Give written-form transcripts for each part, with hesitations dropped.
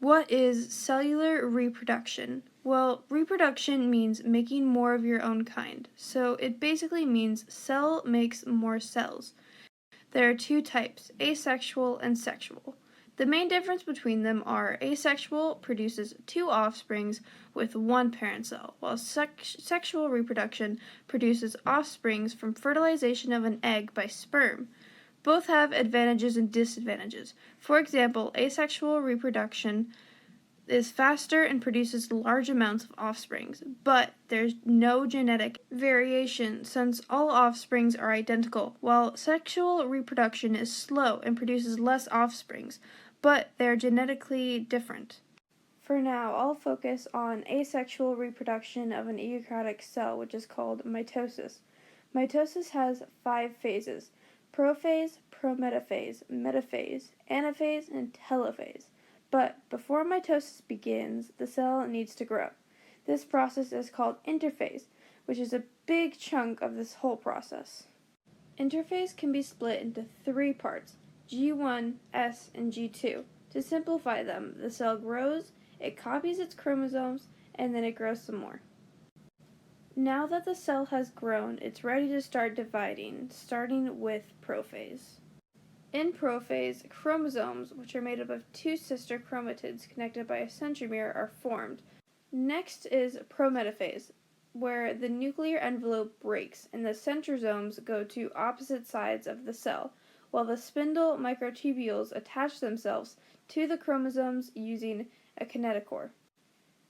What is cellular reproduction? Well, reproduction means making more of your own kind. So it basically means cell makes more cells. There are two types, asexual and sexual. The main difference between them are asexual produces two offsprings with one parent cell, while sexual reproduction produces offsprings from fertilization of an egg by sperm. Both have advantages and disadvantages. For example, asexual reproduction is faster and produces large amounts of offsprings, but there's no genetic variation since all offsprings are identical, while sexual reproduction is slow and produces less offsprings, but they're genetically different. For now, I'll focus on asexual reproduction of an eukaryotic cell, which is called mitosis. Mitosis has 5 phases: prophase, prometaphase, metaphase, anaphase, and telophase. But before mitosis begins, the cell needs to grow. This process is called interphase, which is a big chunk of this whole process. Interphase can be split into 3 parts, G1, S, and G2. To simplify them, the cell grows, it copies its chromosomes, and then it grows some more. Now that the cell has grown, it's ready to start dividing, starting with prophase. In prophase, chromosomes, which are made up of 2 sister chromatids connected by a centromere, are formed. Next is prometaphase, where the nuclear envelope breaks and the centrosomes go to opposite sides of the cell, while the spindle microtubules attach themselves to the chromosomes using a kinetochore.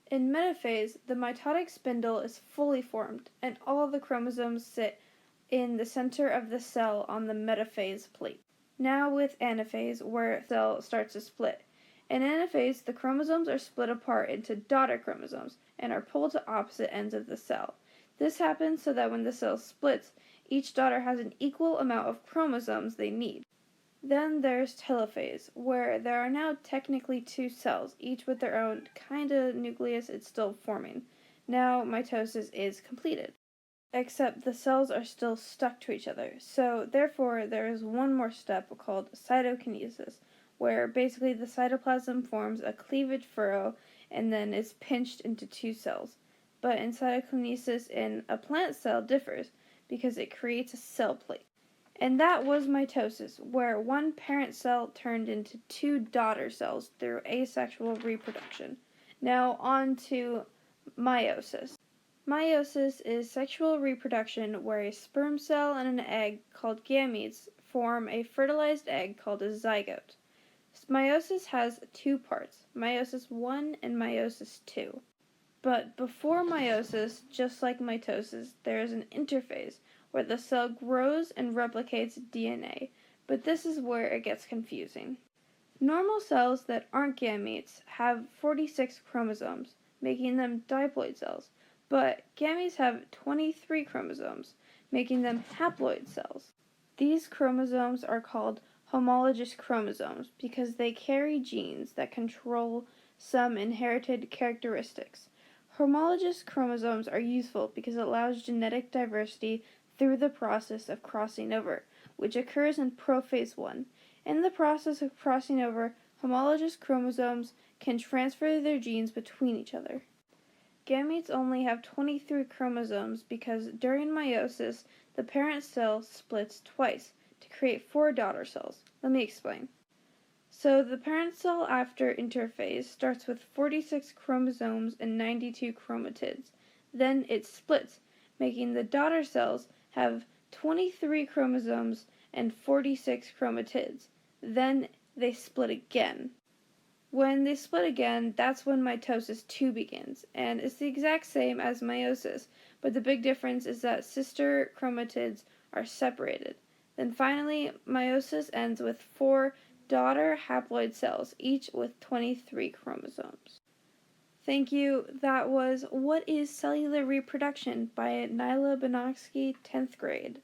In metaphase, the mitotic spindle is fully formed, and all the chromosomes sit in the center of the cell on the metaphase plate. Now with anaphase, where the cell starts to split. In anaphase, the chromosomes are split apart into daughter chromosomes and are pulled to opposite ends of the cell. This happens so that when the cell splits, each daughter has an equal amount of chromosomes they need. Then there's telophase, where there are now technically 2 cells, each with their own kinda nucleus it's still forming. Now mitosis is completed. Except the cells are still stuck to each other, so therefore there is one more step called cytokinesis, where basically the cytoplasm forms a cleavage furrow and then is pinched into 2 cells. But in cytokinesis in a plant cell differs, because it creates a cell plate. And that was mitosis, where one parent cell turned into 2 daughter cells through asexual reproduction. Now on to meiosis. Meiosis is sexual reproduction where a sperm cell and an egg called gametes form a fertilized egg called a zygote. Meiosis has 2 parts, meiosis 1 and meiosis 2. But before meiosis, just like mitosis, there is an interphase where the cell grows and replicates DNA, but this is where it gets confusing. Normal cells that aren't gametes have 46 chromosomes, making them diploid cells, but gametes have 23 chromosomes, making them haploid cells. These chromosomes are called homologous chromosomes because they carry genes that control some inherited characteristics. Homologous chromosomes are useful because it allows genetic diversity through the process of crossing over, which occurs in prophase 1. In the process of crossing over, homologous chromosomes can transfer their genes between each other. Gametes only have 23 chromosomes because during meiosis, the parent cell splits twice to create 4 daughter cells. Let me explain. So the parent cell after interphase starts with 46 chromosomes and 92 chromatids. Then it splits, making the daughter cells have 23 chromosomes and 46 chromatids. Then they split again. When they split again, that's when mitosis 2 begins, and it's the exact same as meiosis, but the big difference is that sister chromatids are separated. Then finally, meiosis ends with 4 daughter haploid cells, each with 23 chromosomes. Thank you. That was What is Cellular Reproduction by Nyla, Benatzky, 10th grade.